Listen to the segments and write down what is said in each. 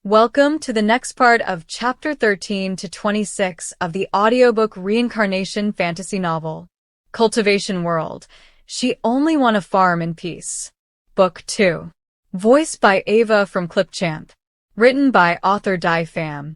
Welcome to the next part of Chapter 13 to 26 of the audiobook Reincarnation fantasy novel, Cultivation World. She Only Won a Farm in Peace. Book 2. Voiced by Ava from Clipchamp. Written by author Dai Pham.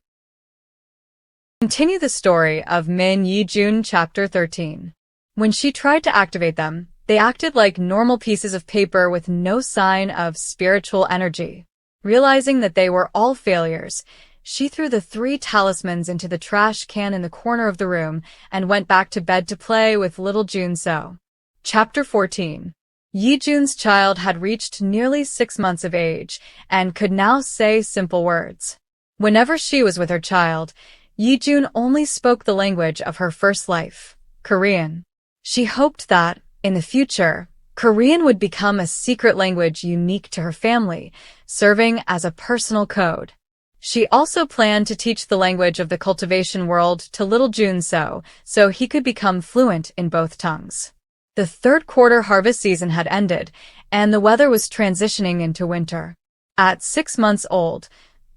Continue the story of Ye Jun Chapter 13. When she tried to activate them, they acted like normal pieces of paper with no sign of spiritual energy. Realizing that they were all failures, she threw the 3 talismans into the trash can in the corner of the room and went back to bed to play with little Jun So. Chapter 14. Ye Jun's child had reached nearly 6 months of age and could now say simple words. Whenever she was with her child, Ye Jun only spoke the language of her first life, Korean. She hoped that, in the future, Korean would become a secret language unique to her family, serving as a personal code. She also planned to teach the language of the cultivation world to little Jun So he could become fluent in both tongues. The 3rd quarter harvest season had ended, and the weather was transitioning into winter. At 6 months old,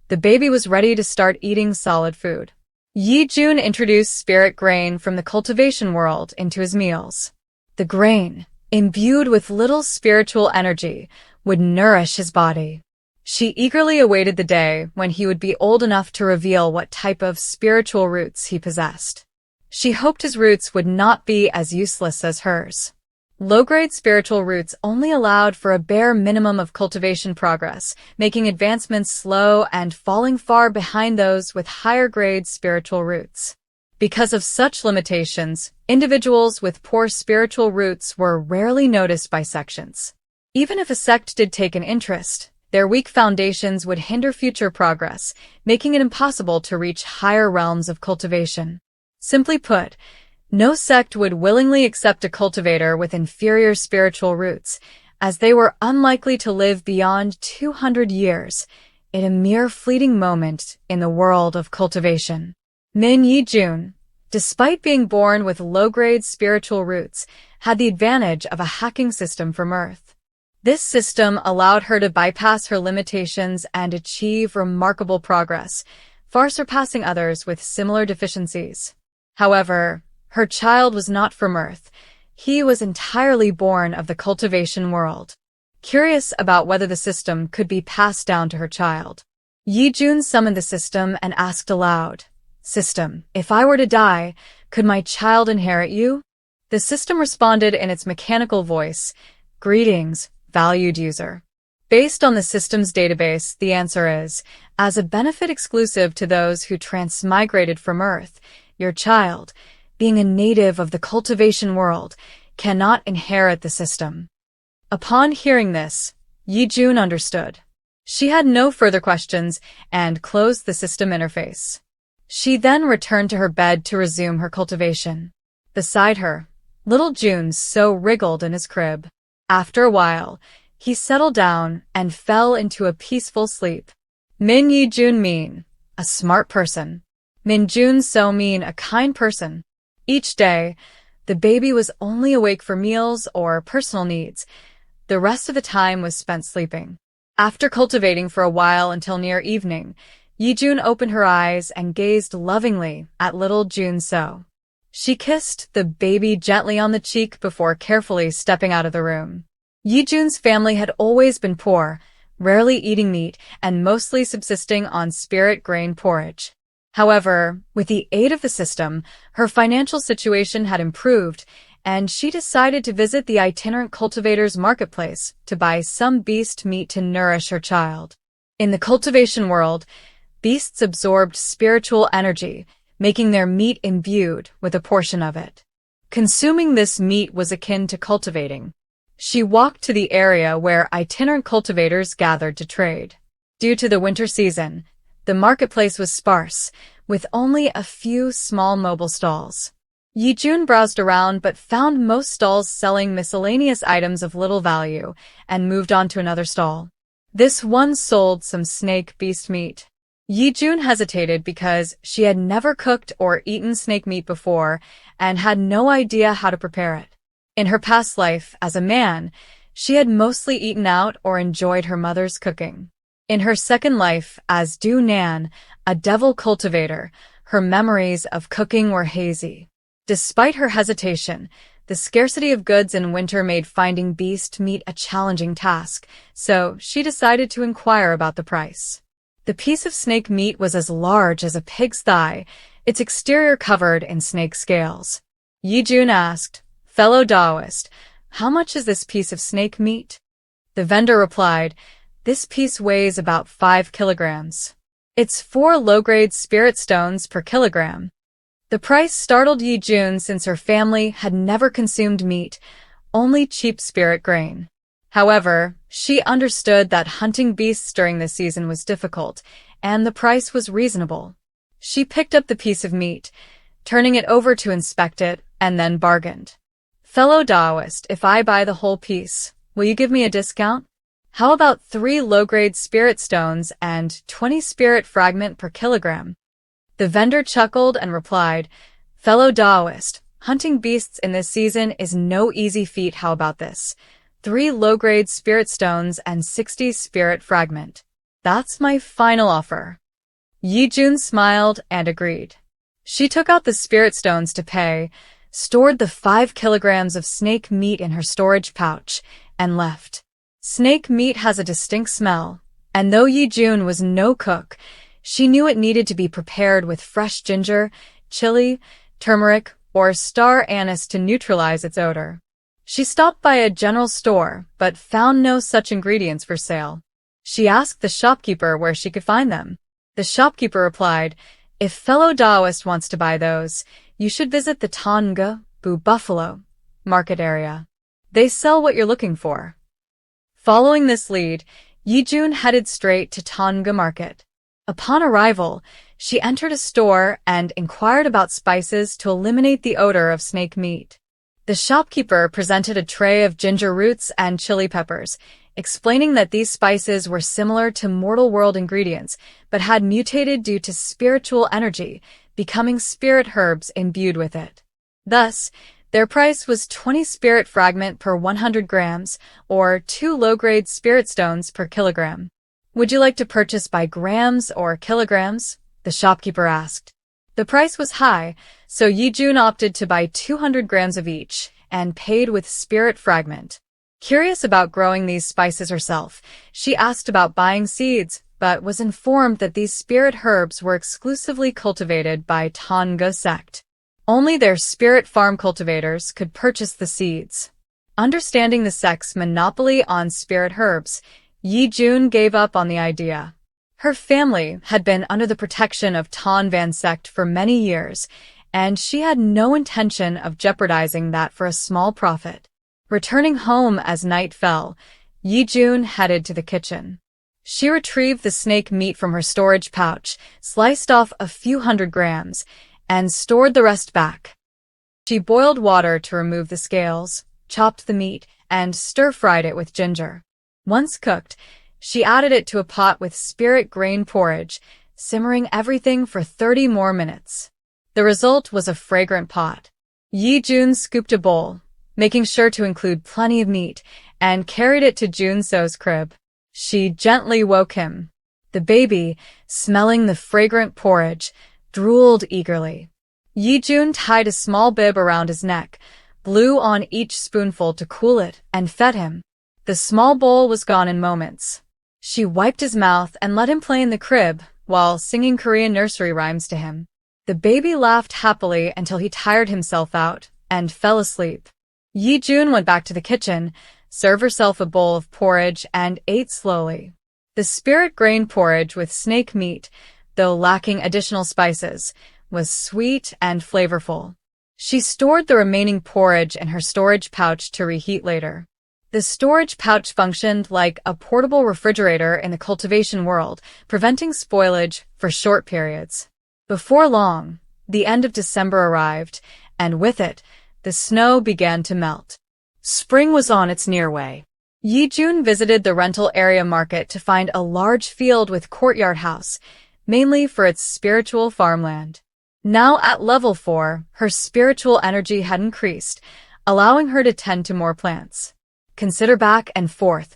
the baby was ready to start eating solid food. Ye Jun introduced spirit grain from the cultivation world into his meals. The grain, imbued with little spiritual energy, would nourish his body. She eagerly awaited the day when he would be old enough to reveal what type of spiritual roots he possessed. She hoped his roots would not be as useless as hers. Low-grade spiritual roots only allowed for a bare minimum of cultivation progress, making advancements slow and falling far behind those with higher-grade spiritual roots. Because of such limitations, individuals with poor spiritual roots were rarely noticed by sections. Even if a sect did take an interest, their weak foundations would hinder future progress, making it impossible to reach higher realms of cultivation. Simply put, no sect would willingly accept a cultivator with inferior spiritual roots, as they were unlikely to live beyond 200 years, in a mere fleeting moment in the world of cultivation. Ye Jun, despite being born with low-grade spiritual roots, had the advantage of a hacking system from Earth. This system allowed her to bypass her limitations and achieve remarkable progress, far surpassing others with similar deficiencies. However, her child was not from Earth. He was entirely born of the cultivation world. Curious about whether the system could be passed down to her child, Ye Jun summoned the system and asked aloud, "System, if I were to die, could my child inherit you?" The system responded in its mechanical voice, "Greetings, valued user. Based on the system's database, the answer is, as a benefit exclusive to those who transmigrated from Earth, your child, being a native of the cultivation world, cannot inherit the system." Upon hearing this, Ye Jun understood. She had no further questions and closed the system interface. She then returned to her bed to resume her cultivation. Beside her, little Jun So wriggled in his crib. After a while, he settled down and fell into a peaceful sleep. Ye Jun mean, a smart person. Jun So mean, a kind person. Each day, the baby was only awake for meals or personal needs. The rest of the time was spent sleeping. After cultivating for a while until near evening, Ye Jun opened her eyes and gazed lovingly at little Jun So. She kissed the baby gently on the cheek before carefully stepping out of the room. Ye Jun's family had always been poor, rarely eating meat and mostly subsisting on spirit grain porridge. However, with the aid of the system, her financial situation had improved, and she decided to visit the itinerant cultivator's marketplace to buy some beast meat to nourish her child. In the cultivation world, beasts absorbed spiritual energy, making their meat imbued with a portion of it. Consuming this meat was akin to cultivating. She walked to the area where itinerant cultivators gathered to trade. Due to the winter season, the marketplace was sparse, with only a few small mobile stalls. Ye Jun browsed around but found most stalls selling miscellaneous items of little value and moved on to another stall. This one sold some snake beast meat. Ye Jun hesitated because she had never cooked or eaten snake meat before and had no idea how to prepare it. In her past life as a man, she had mostly eaten out or enjoyed her mother's cooking. In her second life as Du Nan, a devil cultivator, her memories of cooking were hazy. Despite her hesitation, the scarcity of goods in winter made finding beast meat a challenging task, so she decided to inquire about the price. The piece of snake meat was as large as a pig's thigh, its exterior covered in snake scales. Ye Jun asked, "Fellow Taoist, how much is this piece of snake meat?" The vendor replied, "This piece weighs about 5 kilograms. It's 4 low-grade spirit stones per kilogram." The price startled Ye Jun since her family had never consumed meat, only cheap spirit grain. However, she understood that hunting beasts during this season was difficult, and the price was reasonable. She picked up the piece of meat, turning it over to inspect it, and then bargained. "Fellow Taoist, if I buy the whole piece, will you give me a discount? How about 3 low-grade spirit stones and 20 spirit fragment per kilogram?" The vendor chuckled and replied, "Fellow Taoist, hunting beasts in this season is no easy feat. How about this? 3 low-grade spirit stones and 60 spirit fragment. That's my final offer." Ye Jun smiled and agreed. She took out the spirit stones to pay, stored the 5 kilograms of snake meat in her storage pouch, and left. Snake meat has a distinct smell, and though Ye Jun was no cook, she knew it needed to be prepared with fresh ginger, chili, turmeric, or star anise to neutralize its odor. She stopped by a general store, but found no such ingredients for sale. She asked the shopkeeper where she could find them. The shopkeeper replied, "If fellow Taoist wants to buy those, you should visit the Tonga, Buffalo market area. They sell what you're looking for." Following this lead, Ye Jun headed straight to Tonga Market. Upon arrival, she entered a store and inquired about spices to eliminate the odor of snake meat. The shopkeeper presented a tray of ginger roots and chili peppers, explaining that these spices were similar to mortal world ingredients, but had mutated due to spiritual energy, becoming spirit herbs imbued with it. Thus, their price was 20 spirit fragment per 100 grams, or 2 low-grade spirit stones per kilogram. "Would you like to purchase by grams or kilograms?" the shopkeeper asked. The price was high, so Ye Jun opted to buy 200 grams of each, and paid with spirit fragment. Curious about growing these spices herself, she asked about buying seeds, but was informed that these spirit herbs were exclusively cultivated by Tonga sect. Only their spirit farm cultivators could purchase the seeds. Understanding the sect's monopoly on spirit herbs, Ye Jun gave up on the idea. Her family had been under the protection of Tan Van sect for many years, and she had no intention of jeopardizing that for a small profit. Returning home as night fell, Ye Jun headed to the kitchen. She retrieved the snake meat from her storage pouch, sliced off a few hundred grams, and stored the rest back. She boiled water to remove the scales, chopped the meat, and stir-fried it with ginger. Once cooked, she added it to a pot with spirit grain porridge, simmering everything for 30 more minutes. The result was a fragrant pot. Ye Jun scooped a bowl, making sure to include plenty of meat, and carried it to Junso's crib. She gently woke him. The baby, smelling the fragrant porridge, drooled eagerly. Ye Jun tied a small bib around his neck, blew on each spoonful to cool it, and fed him. The small bowl was gone in moments. She wiped his mouth and let him play in the crib, while singing Korean nursery rhymes to him. The baby laughed happily until he tired himself out and fell asleep. Ye Jun went back to the kitchen, served herself a bowl of porridge, and ate slowly. The spirit grain porridge with snake meat, though lacking additional spices, was sweet and flavorful. She stored the remaining porridge in her storage pouch to reheat later. The storage pouch functioned like a portable refrigerator in the cultivation world, preventing spoilage for short periods. Before long, the end of December arrived, and with it, the snow began to melt. Spring was on its near way. Ye Jun visited the rental area market to find a large field with courtyard house, mainly for its spiritual farmland. Now at level 4, her spiritual energy had increased, allowing her to tend to more plants. Consider back and forth.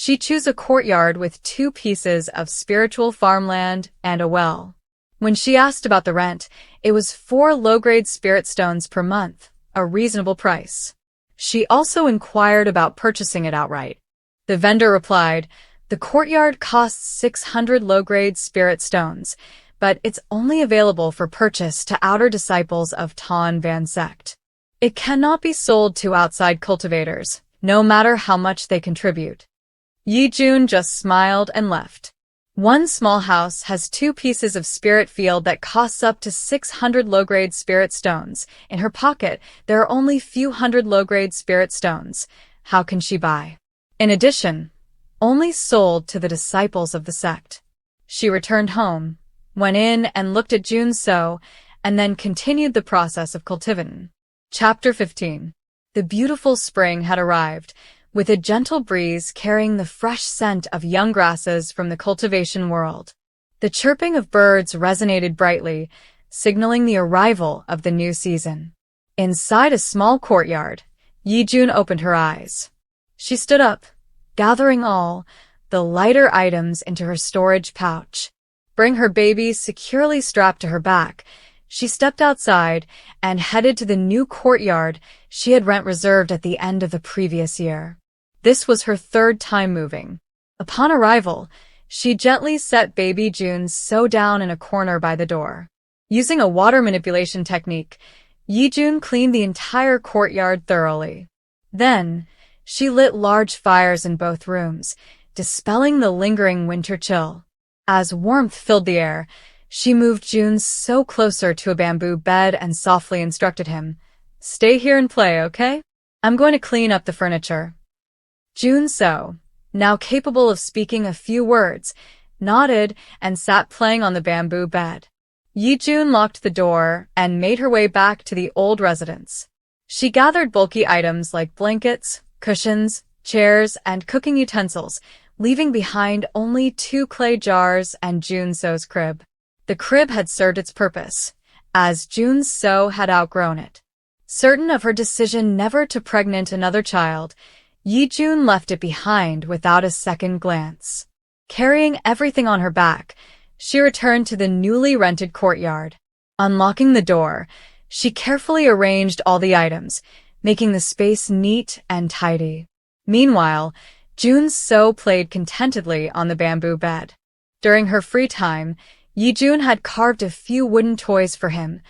She chose a courtyard with 2 pieces of spiritual farmland and a well. When she asked about the rent, it was 4 low-grade spirit stones per month, a reasonable price. She also inquired about purchasing it outright. The vendor replied, "The courtyard costs 600 low-grade spirit stones, but it's only available for purchase to outer disciples of Tan Van sect. It cannot be sold to outside cultivators, no matter how much they contribute." Ye Jun just smiled and left. One small house has 2 pieces of spirit field that costs up to 600 low-grade spirit stones. In her pocket, there are only few hundred low-grade spirit stones. How can she buy? In addition, only sold to the disciples of the sect. She returned home, went in and looked at Jun So, and then continued the process of cultivating. Chapter 15. The beautiful spring had arrived, with a gentle breeze carrying the fresh scent of young grasses from the cultivation world. The chirping of birds resonated brightly, signaling the arrival of the new season. Inside a small courtyard, Ye Jun opened her eyes. She stood up, gathering all the lighter items into her storage pouch. Bring her baby securely strapped to her back, she stepped outside and headed to the new courtyard she had rent reserved at the end of the previous year. This was her 3rd time moving. Upon arrival, she gently set baby Jun So down in a corner by the door. Using a water manipulation technique, Ye Jun cleaned the entire courtyard thoroughly. Then, she lit large fires in both rooms, dispelling the lingering winter chill. As warmth filled the air, she moved Jun So closer to a bamboo bed and softly instructed him, "Stay here and play, okay? I'm going to clean up the furniture." Jun So, now capable of speaking a few words, nodded and sat playing on the bamboo bed. Ye Jun locked the door and made her way back to the old residence. She gathered bulky items like blankets, cushions, chairs, and cooking utensils, leaving behind only 2 clay jars and Jun So's crib. The crib had served its purpose, as Jun So had outgrown it. Certain of her decision never to pregnant another child, Ye Jun left it behind without a second glance. Carrying everything on her back, she returned to the newly rented courtyard. Unlocking the door, she carefully arranged all the items, making the space neat and tidy. Meanwhile, Jun So played contentedly on the bamboo bed. During her free time, Ye Jun had carved a few wooden toys for him,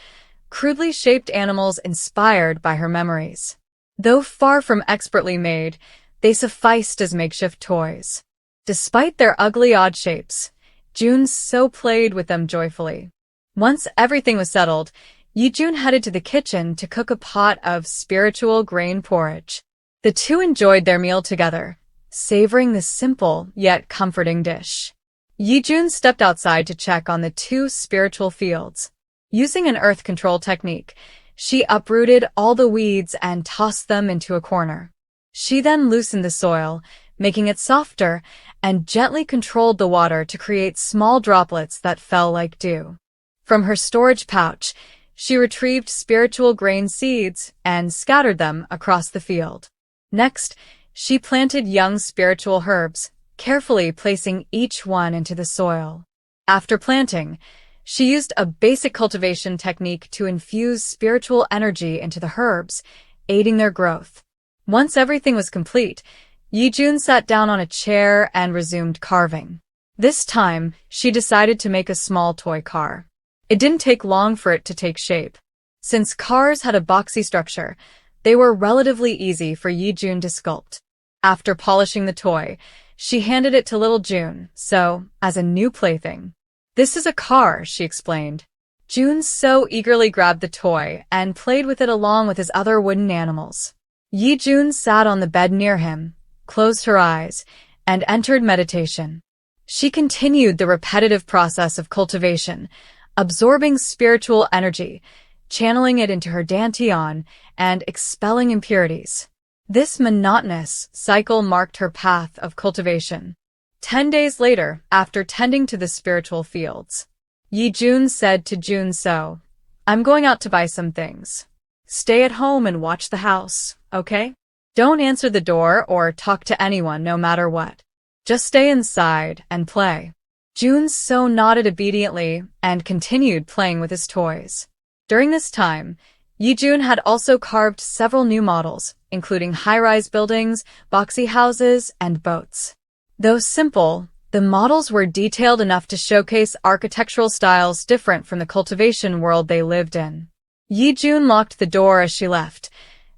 crudely shaped animals inspired by her memories. Though far from expertly made, they sufficed as makeshift toys. Despite their ugly odd shapes, Jun So played with them joyfully. Once everything was settled, Ye Jun headed to the kitchen to cook a pot of spiritual grain porridge. The two enjoyed their meal together, savoring the simple yet comforting dish. Ye Jun stepped outside to check on the 2 spiritual fields. Using an earth control technique, she uprooted all the weeds and tossed them into a corner. She then loosened the soil, making it softer, and gently controlled the water to create small droplets that fell like dew. From her storage pouch, she retrieved spiritual grain seeds and scattered them across the field. Next, she planted young spiritual herbs, carefully placing each one into the soil. After planting, she used a basic cultivation technique to infuse spiritual energy into the herbs, aiding their growth. Once everything was complete, Ye Jun sat down on a chair and resumed carving. This time, she decided to make a small toy car. It didn't take long for it to take shape. Since cars had a boxy structure, they were relatively easy for Ye Jun to sculpt. After polishing the toy, she handed it to little Jun So as a new plaything. "This is a car," she explained. Jun So eagerly grabbed the toy and played with it along with his other wooden animals. Ye Jun sat on the bed near him, closed her eyes, and entered meditation. She continued the repetitive process of cultivation, absorbing spiritual energy, channeling it into her dantian, and expelling impurities. This monotonous cycle marked her path of cultivation. 10 days later, after tending to the spiritual fields, Ye Jun said to Jun So, "I'm going out to buy some things. Stay at home and watch the house, okay? Don't answer the door or talk to anyone no matter what." Just stay inside and play. Jun so nodded obediently and continued playing with his toys. During this time, Ye Jun had also carved several new models, including high-rise buildings, boxy houses, and boats. Though simple, the models were detailed enough to showcase architectural styles different from the cultivation world they lived in. Ye Jun locked the door as she left,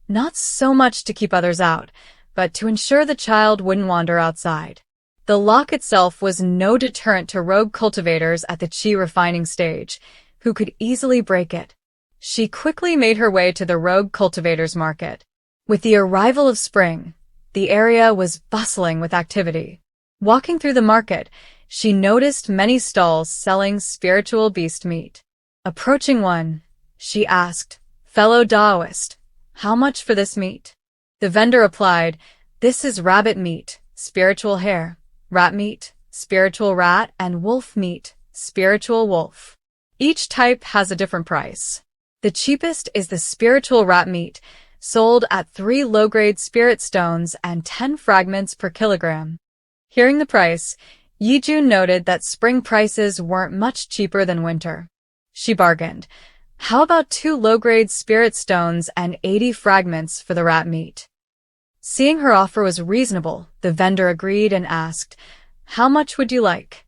not so much to keep others out, but to ensure the child wouldn't wander outside. The lock itself was no deterrent to rogue cultivators at the Qi refining stage, who could easily break it. She quickly made her way to the rogue cultivators market. With the arrival of spring, the area was bustling with activity. Walking through the market, she noticed many stalls selling spiritual beast meat. Approaching one, she asked, "Fellow Taoist, how much for this meat?" The vendor replied, "This is rabbit meat, spiritual hare, rat meat, spiritual rat, and wolf meat, spiritual wolf. Each type has a different price. The cheapest is the spiritual rat meat, sold at 3 low-grade spirit stones and 10 fragments per kilogram." Hearing the price, Ye Jun noted that spring prices weren't much cheaper than winter. She bargained, "How about 2 low-grade spirit stones and 80 fragments for the rat meat?" Seeing her offer was reasonable, the vendor agreed and asked, "How much would you like?"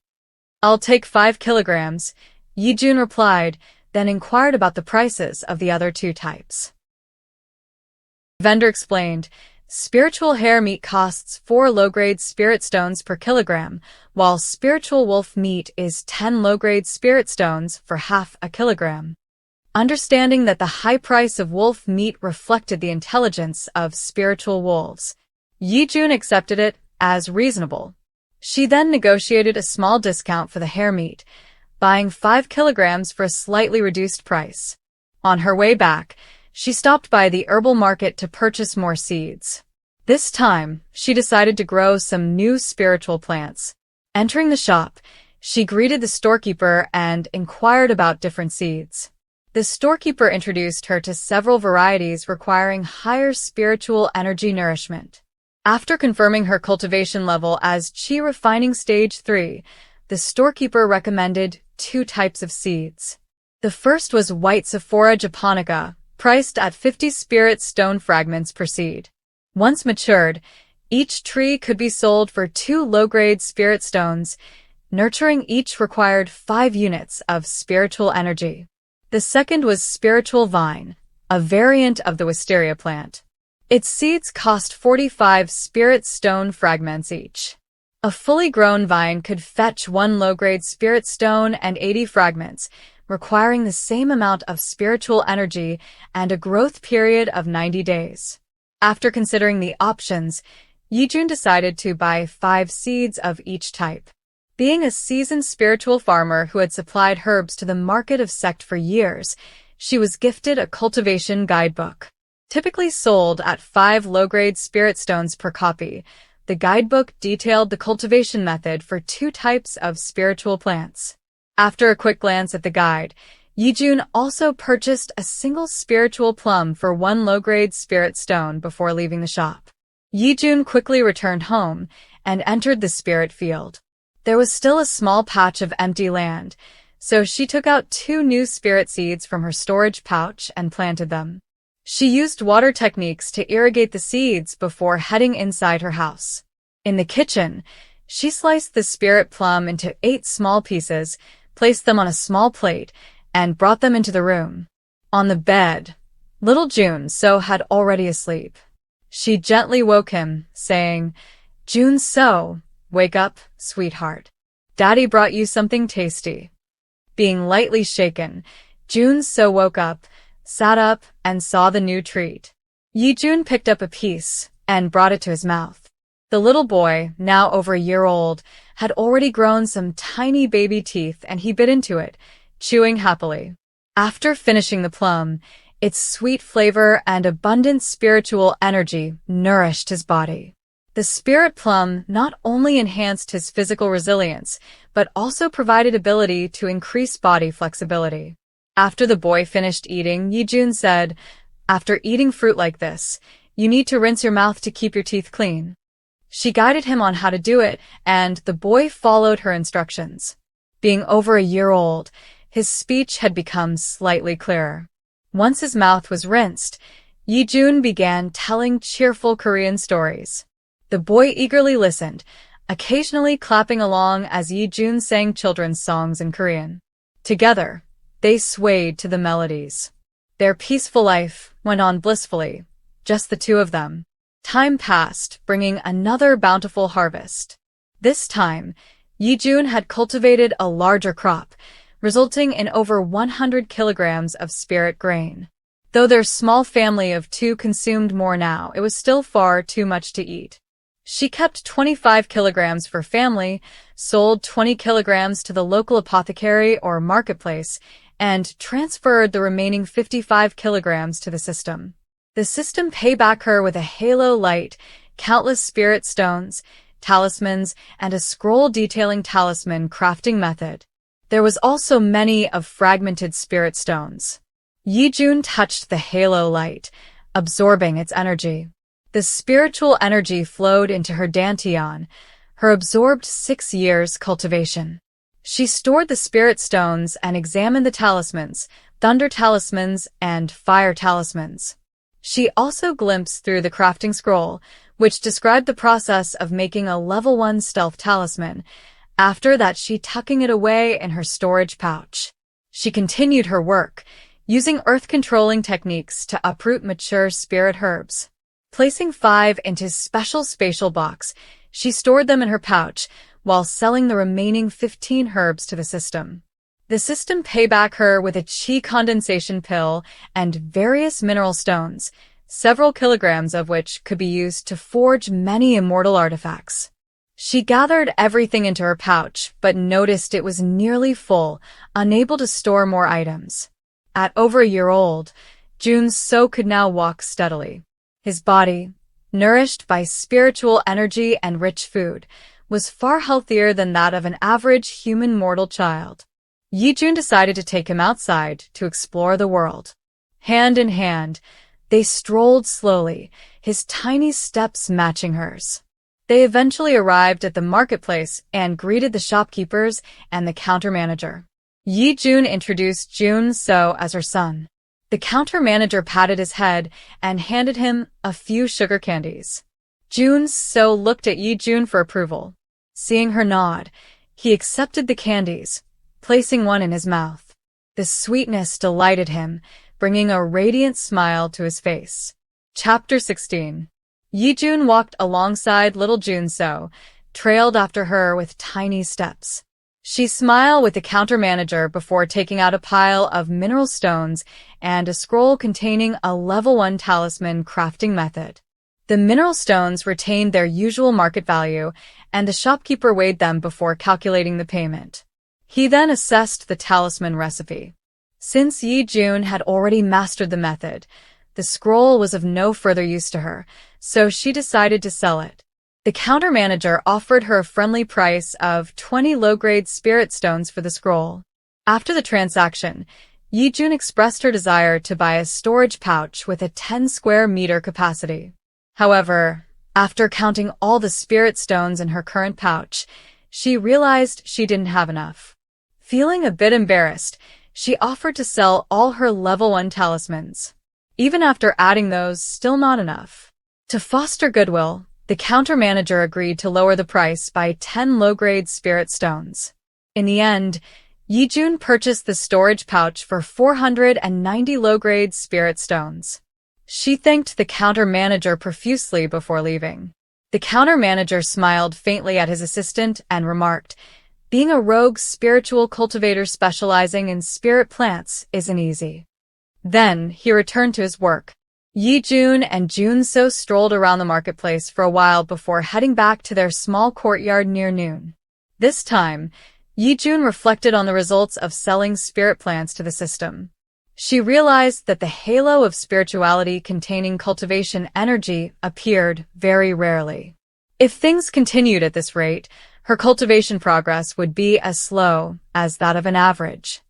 "I'll take 5 kilograms," Ye Jun replied, then inquired about the prices of the other 2 types. The vendor explained, "Spiritual hare meat costs 4 low-grade spirit stones per kilogram, while spiritual wolf meat is 10 low-grade spirit stones for half a kilogram." Understanding that the high price of wolf meat reflected the intelligence of spiritual wolves, Ye Jun accepted it as reasonable. She then negotiated a small discount for the hare meat, buying 5 kilograms for a slightly reduced price. On her way back, she stopped by the herbal market to purchase more seeds. This time, she decided to grow some new spiritual plants. Entering the shop, she greeted the storekeeper and inquired about different seeds. The storekeeper introduced her to several varieties requiring higher spiritual energy nourishment. After confirming her cultivation level as Qi refining stage 3, the storekeeper recommended 2 types of seeds. The first was white Sephora japonica, priced at 50 spirit stone fragments per seed. Once matured, each tree could be sold for 2 low-grade spirit stones. Nurturing each required 5 units of spiritual energy. The second was spiritual vine, a variant of the wisteria plant. Its seeds cost 45 spirit stone fragments each. A fully grown vine could fetch 1 low-grade spirit stone and 80 fragments, requiring the same amount of spiritual energy and a growth period of 90 days. After considering the options, Ye Jun decided to buy 5 seeds of each type. Being a seasoned spiritual farmer who had supplied herbs to the market of sect for years, she was gifted a cultivation guidebook. Typically sold at 5 low-grade spirit stones per copy, the guidebook detailed the cultivation method for 2 types of spiritual plants. After a quick glance at the guide, Ye Jun also purchased a single spiritual plum for 1 low-grade spirit stone before leaving the shop. Ye Jun quickly returned home and entered the spirit field. There was still a small patch of empty land, so she took out 2 new spirit seeds from her storage pouch and planted them. She used water techniques to irrigate the seeds before heading inside her house. In the kitchen, she sliced the spirit plum into 8 small pieces, placed them on a small plate, and brought them into the room. On the bed, little Jun So had already asleep. She gently woke him, saying, "Jun So, wake up, sweetheart. Daddy brought you something tasty." Being lightly shaken, Jun So woke up, sat up, and saw the new treat. Ye Jun picked up a piece and brought it to his mouth. The little boy, now over a year old, had already grown some tiny baby teeth and he bit into it, chewing happily. After finishing the plum, its sweet flavor and abundant spiritual energy nourished his body. The spirit plum not only enhanced his physical resilience, but also provided ability to increase body flexibility. After the boy finished eating, Ye Jun said, "After eating fruit like this, you need to rinse your mouth to keep your teeth clean." She guided him on how to do it, and the boy followed her instructions. Being over a year old, his speech had become slightly clearer. Once his mouth was rinsed, Ye Jun began telling cheerful Korean stories. The boy eagerly listened, occasionally clapping along as Ye Jun sang children's songs in Korean. Together, they swayed to the melodies. Their peaceful life went on blissfully, just the two of them. Time passed, bringing another bountiful harvest. This time, Ye Jun had cultivated a larger crop, resulting in over 100 kilograms of spirit grain. Though their small family of two consumed more now, it was still far too much to eat. She kept 25 kilograms for family, sold 20 kilograms to the local apothecary or marketplace, and transferred the remaining 55 kilograms to the system. The system paid back her with a halo light, countless spirit stones, talismans, and a scroll detailing talisman crafting method. There was also many of fragmented spirit stones. Ye Jun touched the halo light, absorbing its energy. The spiritual energy flowed into her dantian, her absorbed 6 years cultivation. She stored the spirit stones and examined the talismans, thunder talismans, and fire talismans. She also glimpsed through the crafting scroll, which described the process of making a level 1 stealth talisman. After that, she tucking it away in her storage pouch. She continued her work, using earth-controlling techniques to uproot mature spirit herbs. Placing 5 into special spatial box, she stored them in her pouch, while selling the remaining 15 herbs to the system. The system paid back her with a chi condensation pill and various mineral stones, several kilograms of which could be used to forge many immortal artifacts. She gathered everything into her pouch, but noticed it was nearly full, unable to store more items. At over a year old, Jun So could now walk steadily. His body, nourished by spiritual energy and rich food, was far healthier than that of an average human mortal child. Ye Jun decided to take him outside to explore the world. Hand in hand, they strolled slowly, his tiny steps matching hers. They eventually arrived at the marketplace and greeted the shopkeepers and the counter manager. Ye Jun introduced Jun So as her son. The counter manager patted his head and handed him a few sugar candies. Jun So looked at Ye Jun for approval. Seeing her nod, he accepted the candies, placing one in his mouth. The sweetness delighted him, bringing a radiant smile to his face. Chapter 16. Ye Jun walked alongside little Jun So, trailed after her with tiny steps. She smiled with the counter manager before taking out a pile of mineral stones and a scroll containing a level 1 talisman crafting method. The mineral stones retained their usual market value, and the shopkeeper weighed them before calculating the payment. He then assessed the talisman recipe. Since Ye Jun had already mastered the method, the scroll was of no further use to her, so she decided to sell it. The counter manager offered her a friendly price of 20 low-grade spirit stones for the scroll. After the transaction, Ye Jun expressed her desire to buy a storage pouch with a 10 square meter capacity. However, after counting all the spirit stones in her current pouch, she realized she didn't have enough. Feeling a bit embarrassed, she offered to sell all her level 1 talismans. Even after adding those, still not enough. To foster goodwill, the counter manager agreed to lower the price by 10 low-grade spirit stones. In the end, Ye Jun purchased the storage pouch for 490 low-grade spirit stones. She thanked the counter manager profusely before leaving. The counter manager smiled faintly at his assistant and remarked, "Being a rogue spiritual cultivator specializing in spirit plants isn't easy." Then he returned to his work. Ye Jun and Jun So strolled around the marketplace for a while before heading back to their small courtyard near noon. This time, Ye Jun reflected on the results of selling spirit plants to the system. She realized that the halo of spirituality containing cultivation energy appeared very rarely. If things continued at this rate, her cultivation progress would be as slow as that of an average.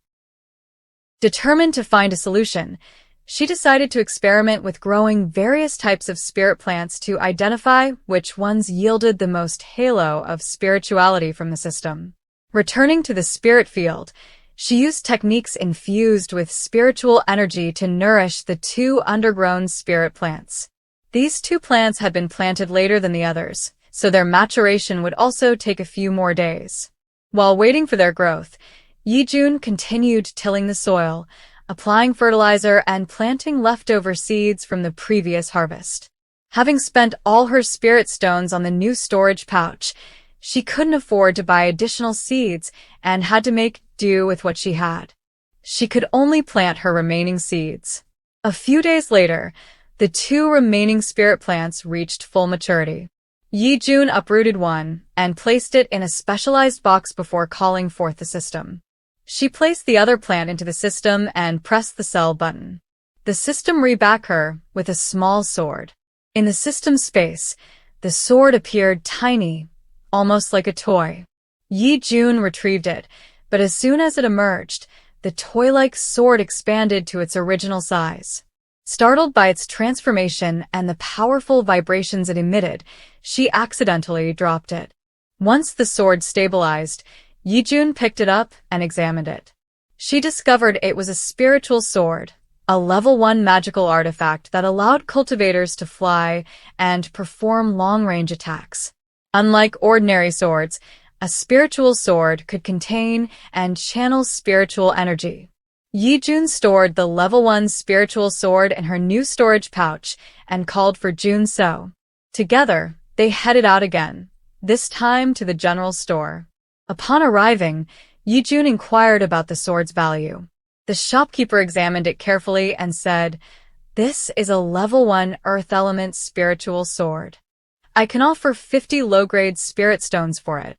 Determined to find a solution, She decided to experiment with growing various types of spirit plants to identify which ones yielded the most halo of spirituality from the system. Returning to the spirit field, she used techniques infused with spiritual energy to nourish the 2 undergrown spirit plants. These 2 plants had been planted later than the others, so their maturation would also take a few more days. While waiting for their growth, Ye Jun continued tilling the soil, applying fertilizer and planting leftover seeds from the previous harvest. Having spent all her spirit stones on the new storage pouch, she couldn't afford to buy additional seeds and had to make do with what she had. She could only plant her remaining seeds. A few days later, the 2 remaining spirit plants reached full maturity. Ye Jun uprooted one and placed it in a specialized box before calling forth the system. She placed the other plant into the system and pressed the sell button. The system reback her with a small sword. In the system space, the sword appeared tiny, almost like a toy. Ye Jun retrieved it, but as soon as it emerged, the toy-like sword expanded to its original size. Startled by its transformation and the powerful vibrations it emitted, she accidentally dropped it. Once the sword stabilized, Ye Jun picked it up and examined it. She discovered it was a spiritual sword, a level 1 magical artifact that allowed cultivators to fly and perform long-range attacks. Unlike ordinary swords, a spiritual sword could contain and channel spiritual energy. Ye Jun stored the level 1 spiritual sword in her new storage pouch and called for Jun So. Together, they headed out again, this time to the general store. Upon arriving, Ye Jun inquired about the sword's value. The shopkeeper examined it carefully and said, "This is a level 1 earth element spiritual sword. I can offer 50 low-grade spirit stones for it."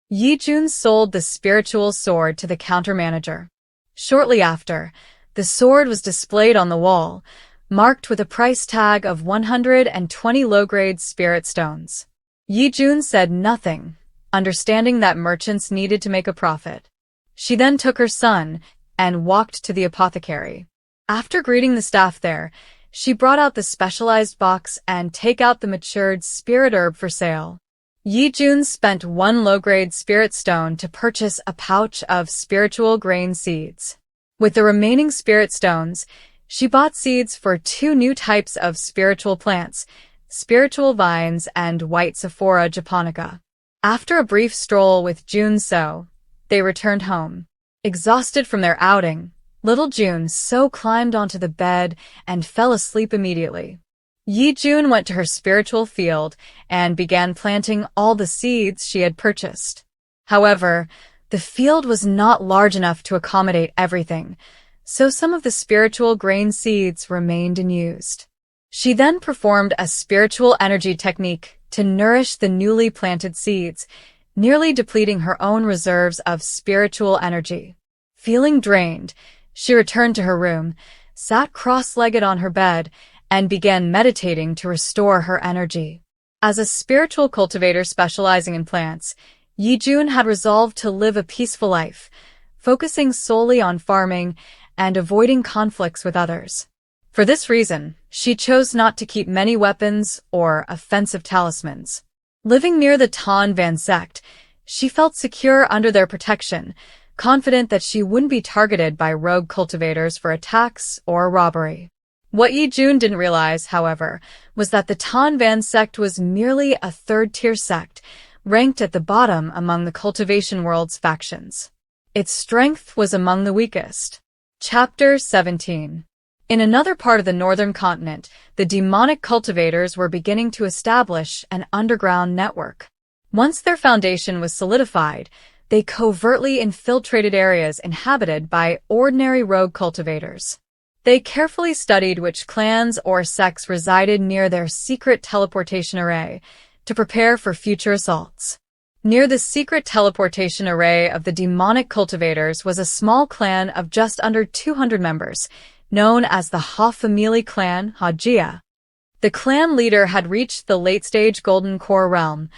Ye Jun sold the spiritual sword to the counter manager. Shortly after, the sword was displayed on the wall, marked with a price tag of 120 low-grade spirit stones. Ye Jun said nothing, understanding that merchants needed to make a profit. She then took her son and walked to the apothecary. After greeting the staff there, she brought out the specialized box and take out the matured spirit herb for sale. Ye Jun spent 1 low-grade spirit stone to purchase a pouch of spiritual grain seeds. With the remaining spirit stones, she bought seeds for 2 new types of spiritual plants, spiritual vines and white Sephora japonica. After a brief stroll with Jun So, they returned home. Exhausted from their outing, little Jun So climbed onto the bed and fell asleep immediately. Ye Jun went to her spiritual field and began planting all the seeds she had purchased. However, the field was not large enough to accommodate everything, so some of the spiritual grain seeds remained unused. She then performed a spiritual energy technique to nourish the newly planted seeds, nearly depleting her own reserves of spiritual energy. Feeling drained, she returned to her room, sat cross-legged on her bed, and began meditating to restore her energy. As a spiritual cultivator specializing in plants, Ye Jun had resolved to live a peaceful life, focusing solely on farming and avoiding conflicts with others. For this reason, she chose not to keep many weapons or offensive talismans. Living near the Tan Van sect, she felt secure under their protection, confident that she wouldn't be targeted by rogue cultivators for attacks or robbery. What Ye Jun didn't realize, however, was that the Tan Van sect was merely a third-tier sect, ranked at the bottom among the cultivation world's factions. Its strength was among the weakest. Chapter 17. In another part of the northern continent, the demonic cultivators were beginning to establish an underground network. Once their foundation was solidified, they covertly infiltrated areas inhabited by ordinary rogue cultivators. They carefully studied which clans or sects resided near their secret teleportation array to prepare for future assaults. Near the secret teleportation array of the demonic cultivators was a small clan of just under 200 members, known as the Ha Family clan Wuxia. The clan leader had reached the late-stage Golden Core realm,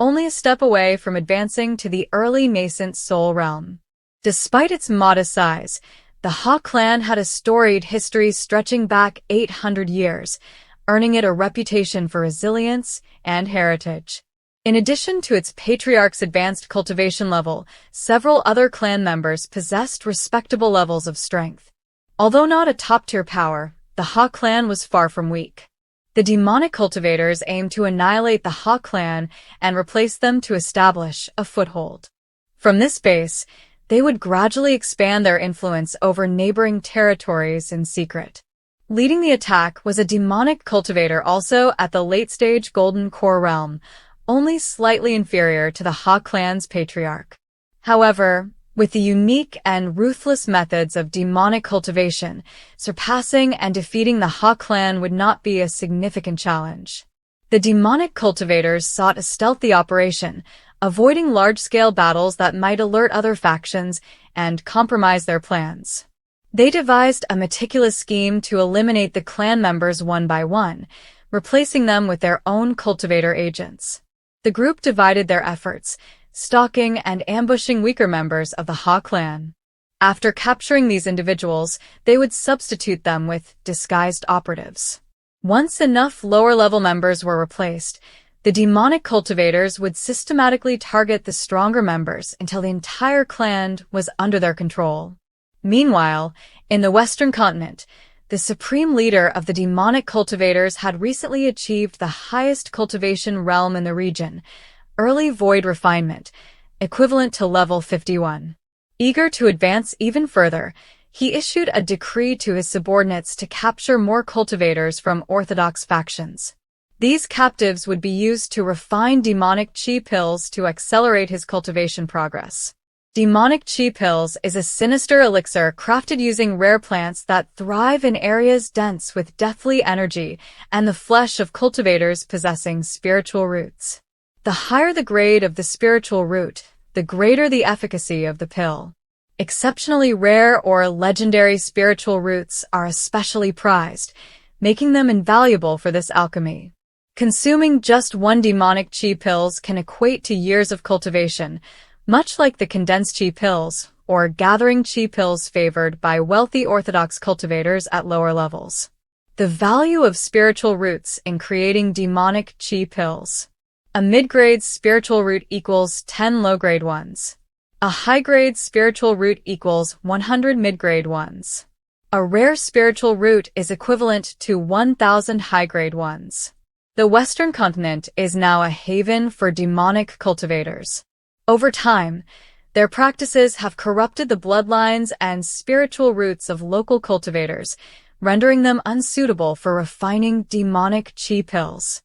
only a step away from advancing to the early nascent Soul realm. Despite its modest size, The Ha clan had a storied history stretching back 800 years, earning it a reputation for resilience and heritage. In addition to its patriarch's advanced cultivation level, several other clan members possessed respectable levels of strength. Although not a top-tier power, the Ha clan was far from weak. The demonic cultivators aimed to annihilate the Ha clan and replace them to establish a foothold. From this base, they would gradually expand their influence over neighboring territories in secret. Leading the attack was a demonic cultivator also at the late-stage Golden Core realm, only slightly inferior to the Ha clan's patriarch. However, with the unique and ruthless methods of demonic cultivation, surpassing and defeating the Ha clan would not be a significant challenge. The demonic cultivators sought a stealthy operation, avoiding large-scale battles that might alert other factions and compromise their plans. They devised a meticulous scheme to eliminate the clan members one by one, replacing them with their own cultivator agents. The group divided their efforts, stalking and ambushing weaker members of the Ha clan. After capturing these individuals, they would substitute them with disguised operatives. Once enough lower-level members were replaced, the demonic cultivators would systematically target the stronger members until the entire clan was under their control. Meanwhile, in the Western continent, the supreme leader of the demonic cultivators had recently achieved the highest cultivation realm in the region, early void refinement, equivalent to level 51. Eager to advance even further, he issued a decree to his subordinates to capture more cultivators from orthodox factions. These captives would be used to refine demonic chi pills to accelerate his cultivation progress. Demonic chi pills is a sinister elixir crafted using rare plants that thrive in areas dense with deathly energy and the flesh of cultivators possessing spiritual roots. The higher the grade of the spiritual root, the greater the efficacy of the pill. Exceptionally rare or legendary spiritual roots are especially prized, making them invaluable for this alchemy. Consuming just one demonic chi pills can equate to years of cultivation, much like the condensed chi pills, or gathering chi pills favored by wealthy orthodox cultivators at lower levels. The value of spiritual roots in creating demonic chi pills. A mid-grade spiritual root equals 10 low-grade ones. A high-grade spiritual root equals 100 mid-grade ones. A rare spiritual root is equivalent to 1,000 high-grade ones. The Western continent is now a haven for demonic cultivators. Over time, their practices have corrupted the bloodlines and spiritual roots of local cultivators, rendering them unsuitable for refining demonic chi pills.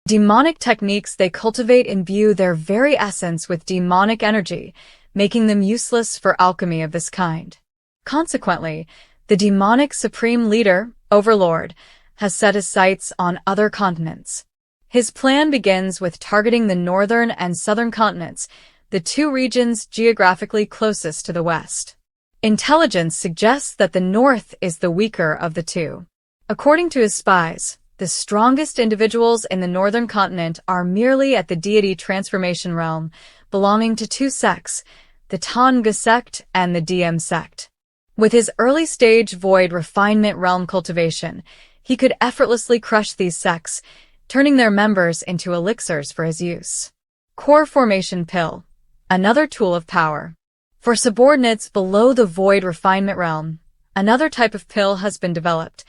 Demonic techniques they cultivate imbue their very essence with demonic energy, making them useless for alchemy of this kind. Consequently, the demonic supreme leader, Overlord, has set his sights on other continents. His plan begins with targeting the northern and southern continents, the two regions geographically closest to the west. Intelligence suggests that the north is the weaker of the two. According to his spies, the strongest individuals in the northern continent are merely at the deity transformation realm, belonging to two sects, the Tanga sect and the DM sect. With his early-stage void refinement realm cultivation, he could effortlessly crush these sects, turning their members into elixirs for his use. Core Formation Pill, another tool of power. For subordinates below the void refinement realm, another type of pill has been developed,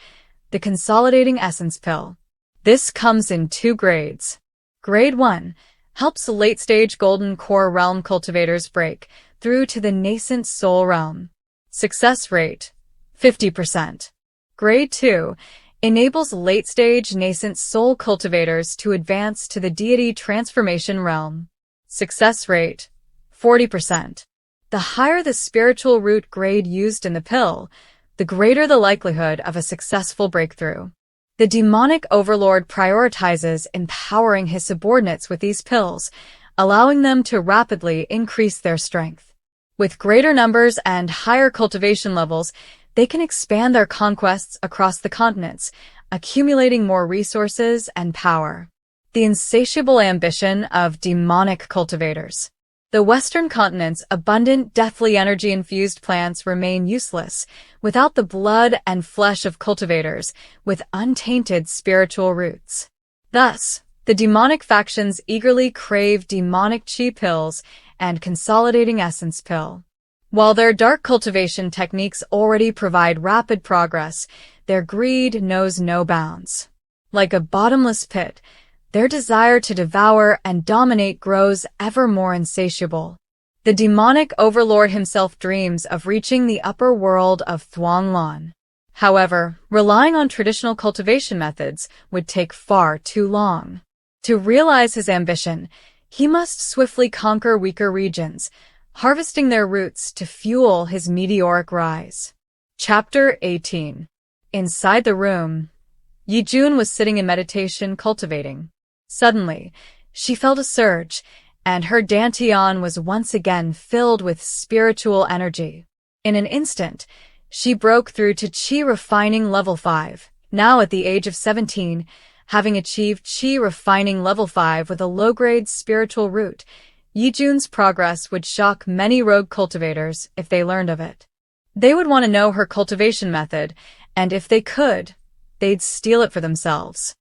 the Consolidating Essence Pill. This comes in two grades. Grade 1 helps late-stage Golden Core realm cultivators break through to the nascent Soul realm. Success rate, 50%. Grade 2 enables late-stage nascent soul cultivators to advance to the deity transformation realm. Success rate, 40%. The higher the spiritual root grade used in the pill, the greater the likelihood of a successful breakthrough. The demonic overlord prioritizes empowering his subordinates with these pills, allowing them to rapidly increase their strength. With greater numbers and higher cultivation levels, they can expand their conquests across the continents, accumulating more resources and power. The insatiable ambition of demonic cultivators. The Western continent's abundant, deathly energy-infused plants remain useless without the blood and flesh of cultivators with untainted spiritual roots. Thus, the demonic factions eagerly crave demonic chi pills and consolidating essence pill. While their dark cultivation techniques already provide rapid progress, their greed knows no bounds. Like a bottomless pit, their desire to devour and dominate grows ever more insatiable. The demonic overlord himself dreams of reaching the upper world of Thuanglan. However, relying on traditional cultivation methods would take far too long. To realize his ambition, he must swiftly conquer weaker regions, harvesting their roots to fuel his meteoric rise. Chapter 18. Inside the room, Ye Jun was sitting in meditation cultivating. Suddenly, she felt a surge, and her dantian was once again filled with spiritual energy. In an instant, she broke through to Qi Refining Level 5, now at the age of 17, having achieved Qi Refining Level 5 with a low-grade spiritual root. Ye Jun's progress would shock many rogue cultivators if they learned of it. They would want to know her cultivation method, and if they could, they'd steal it for themselves.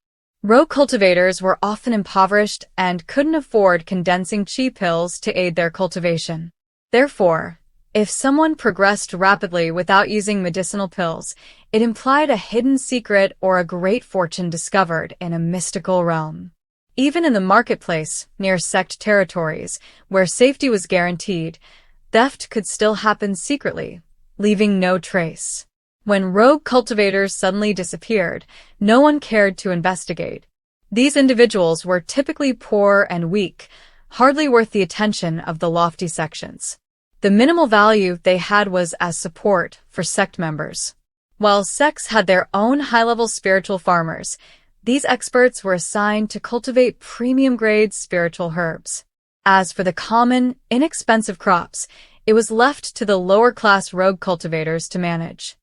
Rogue cultivators were often impoverished and couldn't afford condensing chi pills to aid their cultivation. Therefore, if someone progressed rapidly without using medicinal pills, it implied a hidden secret or a great fortune discovered in a mystical realm. Even in the marketplace, near sect territories, where safety was guaranteed, theft could still happen secretly, leaving no trace. When rogue cultivators suddenly disappeared, no one cared to investigate. These individuals were typically poor and weak, hardly worth the attention of the lofty sections. The minimal value they had was as support for sect members. While sects had their own high-level spiritual farmers, these experts were assigned to cultivate premium-grade spiritual herbs. As for the common, inexpensive crops, it was left to the lower-class rogue cultivators to manage.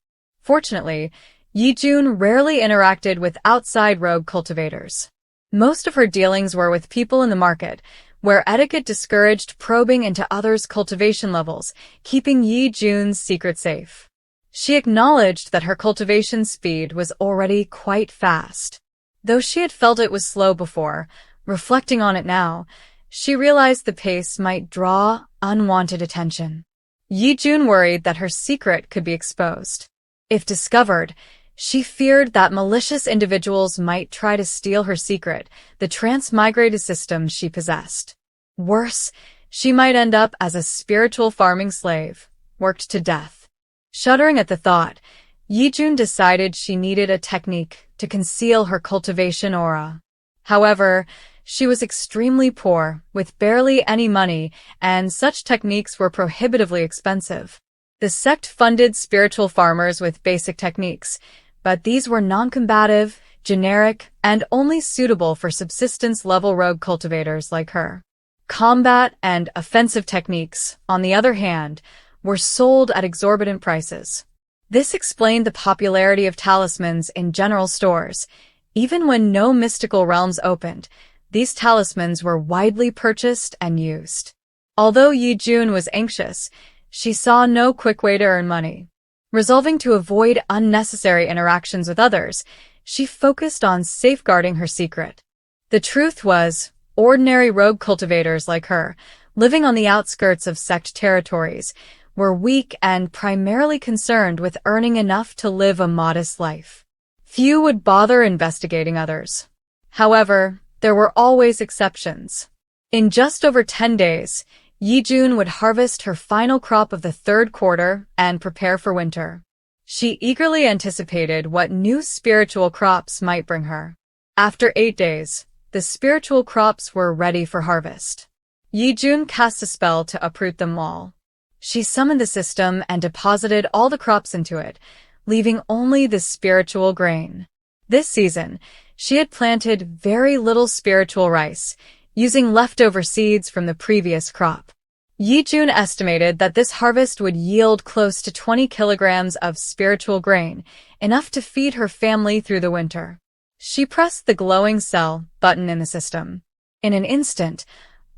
Fortunately, Ye Jun rarely interacted with outside rogue cultivators. Most of her dealings were with people in the market, where etiquette discouraged probing into others' cultivation levels, keeping Ye Jun's secret safe. She acknowledged that her cultivation speed was already quite fast. Though she had felt it was slow before, reflecting on it now, she realized the pace might draw unwanted attention. Ye Jun worried that her secret could be exposed. If discovered, she feared that malicious individuals might try to steal her secret, the transmigrated system she possessed. Worse, she might end up as a spiritual farming slave, worked to death. Shuddering at the thought, Ye Jun decided she needed a technique to conceal her cultivation aura. However, she was extremely poor, with barely any money, and such techniques were prohibitively expensive. The sect funded spiritual farmers with basic techniques, but these were non-combative, generic, and only suitable for subsistence-level rogue cultivators like her. Combat and offensive techniques, on the other hand, were sold at exorbitant prices. This explained the popularity of talismans in general stores. Even when no mystical realms opened, these talismans were widely purchased and used. Although Ye Jun was anxious, she saw no quick way to earn money. Resolving to avoid unnecessary interactions with others, she focused on safeguarding her secret. The truth was, ordinary rogue cultivators like her, living on the outskirts of sect territories, were weak and primarily concerned with earning enough to live a modest life. Few would bother investigating others. However, there were always exceptions. In just over 10 days, Ye Jun would harvest her final crop of the third quarter and prepare for winter. She eagerly anticipated what new spiritual crops might bring her. After 8 days, the spiritual crops were ready for harvest. Ye Jun cast a spell to uproot them all. She summoned the system and deposited all the crops into it, leaving only the spiritual grain. This season, she had planted very little spiritual rice, using leftover seeds from the previous crop. Ye Jun estimated that this harvest would yield close to 20 kilograms of spiritual grain, enough to feed her family through the winter. She pressed the glowing sell button in the system. In an instant,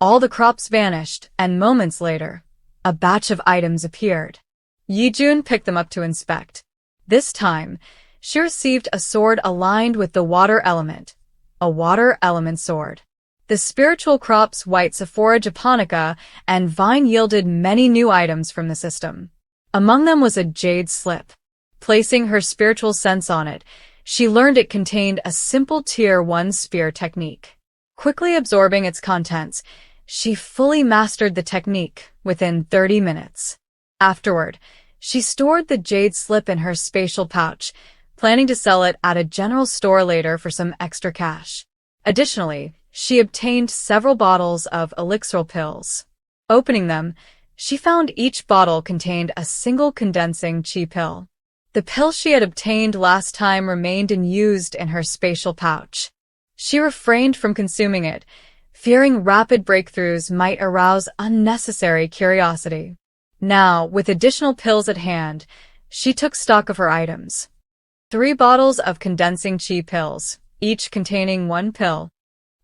All the crops vanished, and moments later, a batch of items appeared. Ye Jun picked them up to inspect. This time, she received a sword aligned with the water element, a water element sword. The spiritual crops white Sephora japonica and vine yielded many new items from the system. Among them was a jade slip. Placing her spiritual sense on it, she learned it contained a simple Tier 1 spear technique. Quickly absorbing its contents, she fully mastered the technique within 30 minutes. Afterward, she stored the jade slip in her spatial pouch, planning to sell it at a general store later for some extra cash. Additionally, she obtained several bottles of elixir pills. Opening them, she found each bottle contained a single condensing chi pill. The pill she had obtained last time remained unused in her spatial pouch. She refrained from consuming it, fearing rapid breakthroughs might arouse unnecessary curiosity. Now, with additional pills at hand, she took stock of her items. 3 bottles of condensing chi pills, each containing 1 pill.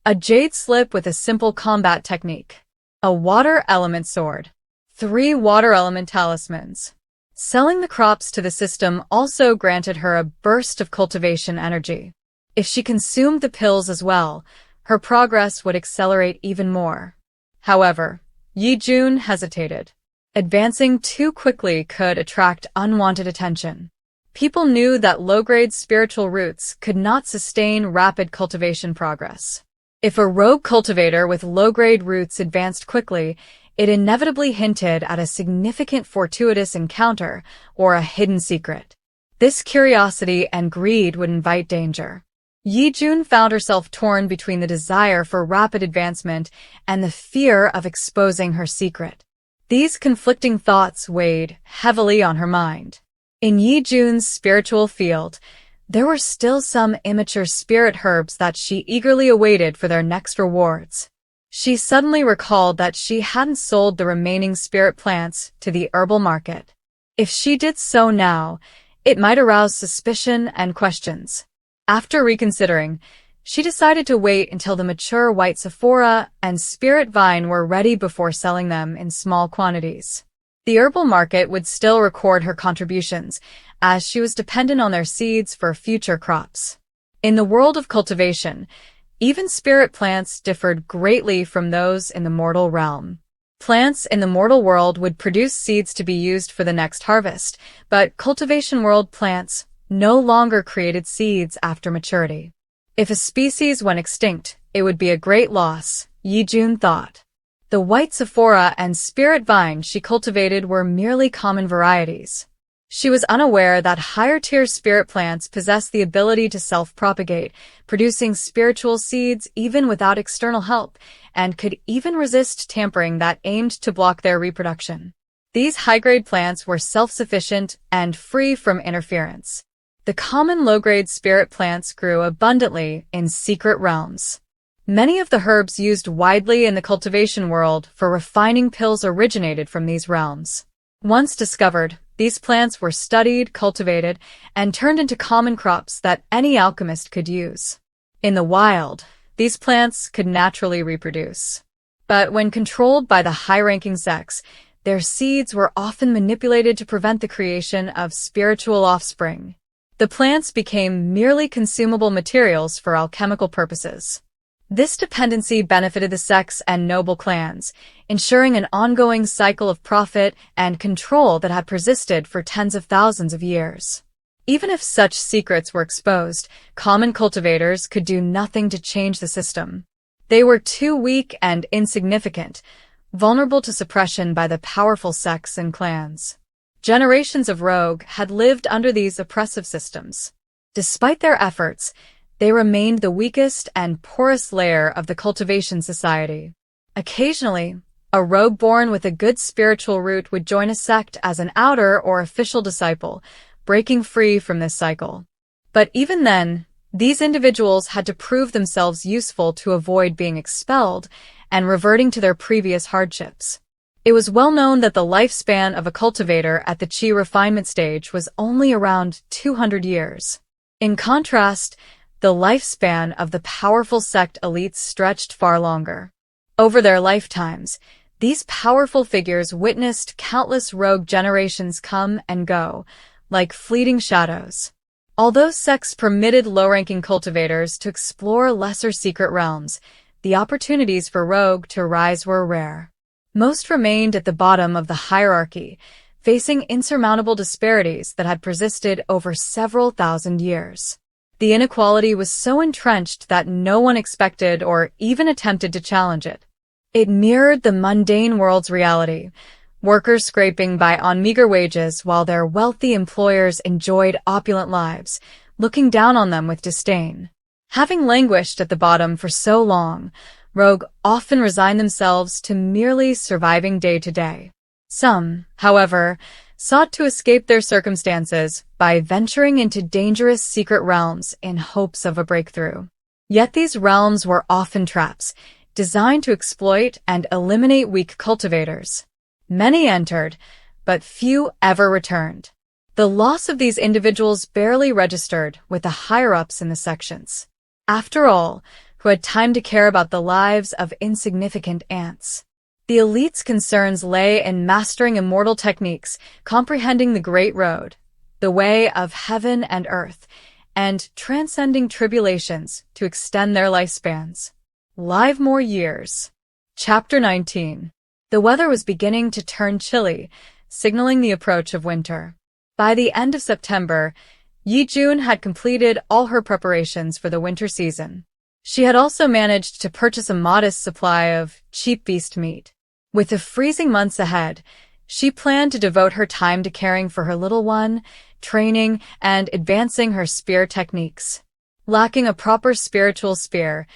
A jade slip with a simple combat technique. A water element sword. 3 water element talismans. Selling the crops to the system also granted her a burst of cultivation energy. If she consumed the pills as well, her progress would accelerate even more. However, Ye Jun hesitated. Advancing too quickly could attract unwanted attention. People knew that low-grade spiritual roots could not sustain rapid cultivation progress. If a rogue cultivator with low-grade roots advanced quickly, it inevitably hinted at a significant fortuitous encounter or a hidden secret. This curiosity and greed would invite danger. Ye Jun found herself torn between the desire for rapid advancement and the fear of exposing her secret. These conflicting thoughts weighed heavily on her mind. In Ye Jun's spiritual field, there were still some immature spirit herbs that she eagerly awaited for their next rewards. She suddenly recalled that she hadn't sold the remaining spirit plants to the herbal market. If she did so now, it might arouse suspicion and questions. After reconsidering, she decided to wait until the mature white Sephora and spirit vine were ready before selling them in small quantities. The herbal market would still record her contributions, as she was dependent on their seeds for future crops. In the world of cultivation, even spirit plants differed greatly from those in the mortal realm. Plants in the mortal world would produce seeds to be used for the next harvest, but cultivation world plants no longer created seeds after maturity. If a species went extinct, it would be a great loss, Ye Jun thought. The white Sephora and spirit vine she cultivated were merely common varieties. She was unaware that higher-tier spirit plants possess the ability to self-propagate, producing spiritual seeds even without external help, and could even resist tampering that aimed to block their reproduction. These high-grade plants were self-sufficient and free from interference. The common low-grade spirit plants grew abundantly in secret realms. Many of the herbs used widely in the cultivation world for refining pills originated from these realms. Once discovered, these plants were studied, cultivated, and turned into common crops that any alchemist could use. In the wild, these plants could naturally reproduce. But when controlled by the high-ranking sex, their seeds were often manipulated to prevent the creation of spiritual offspring. The plants became merely consumable materials for alchemical purposes. This dependency benefited the sex and noble clans, ensuring an ongoing cycle of profit and control that had persisted for tens of thousands of years. Even if such secrets were exposed, common cultivators could do nothing to change the system. They were too weak and insignificant, vulnerable to suppression by the powerful sects and clans. Generations of rogue had lived under these oppressive systems. Despite their efforts, they remained the weakest and poorest layer of the cultivation society. Occasionally, a rogue born with a good spiritual root would join a sect as an outer or official disciple, breaking free from this cycle. But even then, these individuals had to prove themselves useful to avoid being expelled and reverting to their previous hardships. It was well known that the lifespan of a cultivator at the Qi refinement stage was only around 200 years. In contrast, the lifespan of the powerful sect elites stretched far longer. Over their lifetimes, these powerful figures witnessed countless rogue generations come and go, like fleeting shadows. Although sects permitted low-ranking cultivators to explore lesser secret realms, the opportunities for rogue to rise were rare. Most remained at the bottom of the hierarchy, facing insurmountable disparities that had persisted over several thousand years. The inequality was so entrenched that no one expected or even attempted to challenge it. It mirrored the mundane world's reality, workers scraping by on meager wages while their wealthy employers enjoyed opulent lives, looking down on them with disdain. Having languished at the bottom for so long, rogue often resigned themselves to merely surviving day to day. Some, however, sought to escape their circumstances by venturing into dangerous secret realms in hopes of a breakthrough. Yet these realms were often traps, designed to exploit and eliminate weak cultivators. Many entered, but few ever returned. The loss of these individuals barely registered with the higher-ups in the sections. After all, who had time to care about the lives of insignificant ants? The elite's concerns lay in mastering immortal techniques, comprehending the Great Road, the way of heaven and earth, and transcending tribulations to extend their lifespans. Live more years. Chapter 19. The weather was beginning to turn chilly, signaling the approach of winter. By the end of September, Ye Jun had completed all her preparations for the winter season. She had also managed to purchase a modest supply of cheap beast meat. With the freezing months ahead, she planned to devote her time to caring for her little one, training, and advancing her spear techniques. Lacking a proper spiritual spear,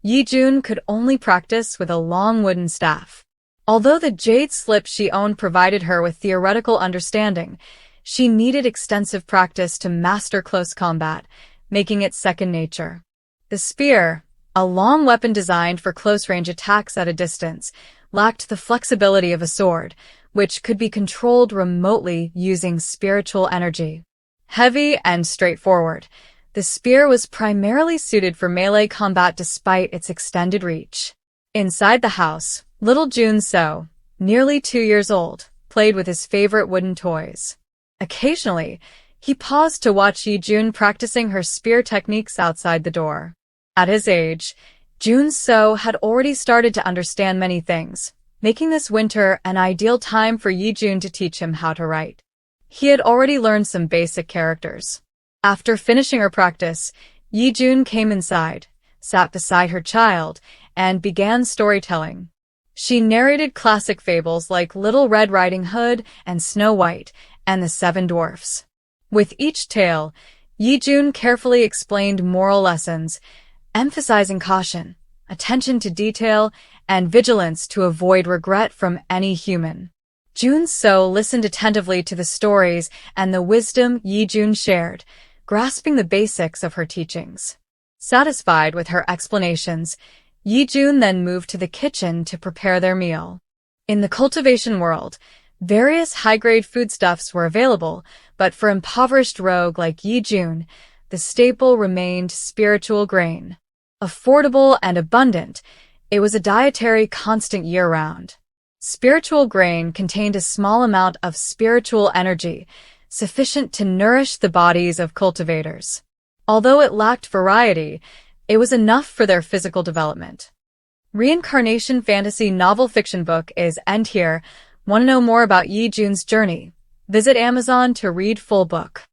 Ye Jun could only practice with a long wooden staff. Although the jade slip she owned provided her with theoretical understanding, she needed extensive practice to master close combat, making it second nature. The spear, a long weapon designed for close-range attacks at a distance, lacked the flexibility of a sword, which could be controlled remotely using spiritual energy. Heavy and straightforward, the spear was primarily suited for melee combat despite its extended reach. Inside the house, little Jun So, nearly 2 years old, played with his favorite wooden toys. Occasionally, he paused to watch Ye Jun practicing her spear techniques outside the door. At his age, Jun So had already started to understand many things, making this winter an ideal time for Ye Jun to teach him how to write. He had already learned some basic characters. After finishing her practice, Ye Jun came inside, sat beside her child, and began storytelling. She narrated classic fables like Little Red Riding Hood and Snow White and the Seven Dwarfs. With each tale, Ye Jun carefully explained moral lessons, emphasizing caution, attention to detail, and vigilance to avoid regret from any human. Jun So listened attentively to the stories and the wisdom Ye Jun shared, grasping the basics of her teachings. Satisfied with her explanations, Ye Jun then moved to the kitchen to prepare their meal. In the cultivation world, various high-grade foodstuffs were available, but for impoverished rogue like Ye Jun, the staple remained spiritual grain. Affordable and abundant, it was a dietary constant year-round. Spiritual grain contained a small amount of spiritual energy, sufficient to nourish the bodies of cultivators. Although it lacked variety, it was enough for their physical development. Reincarnation fantasy novel fiction book is end here. Want to know more about Ye Jun's journey? Visit Amazon to read full book.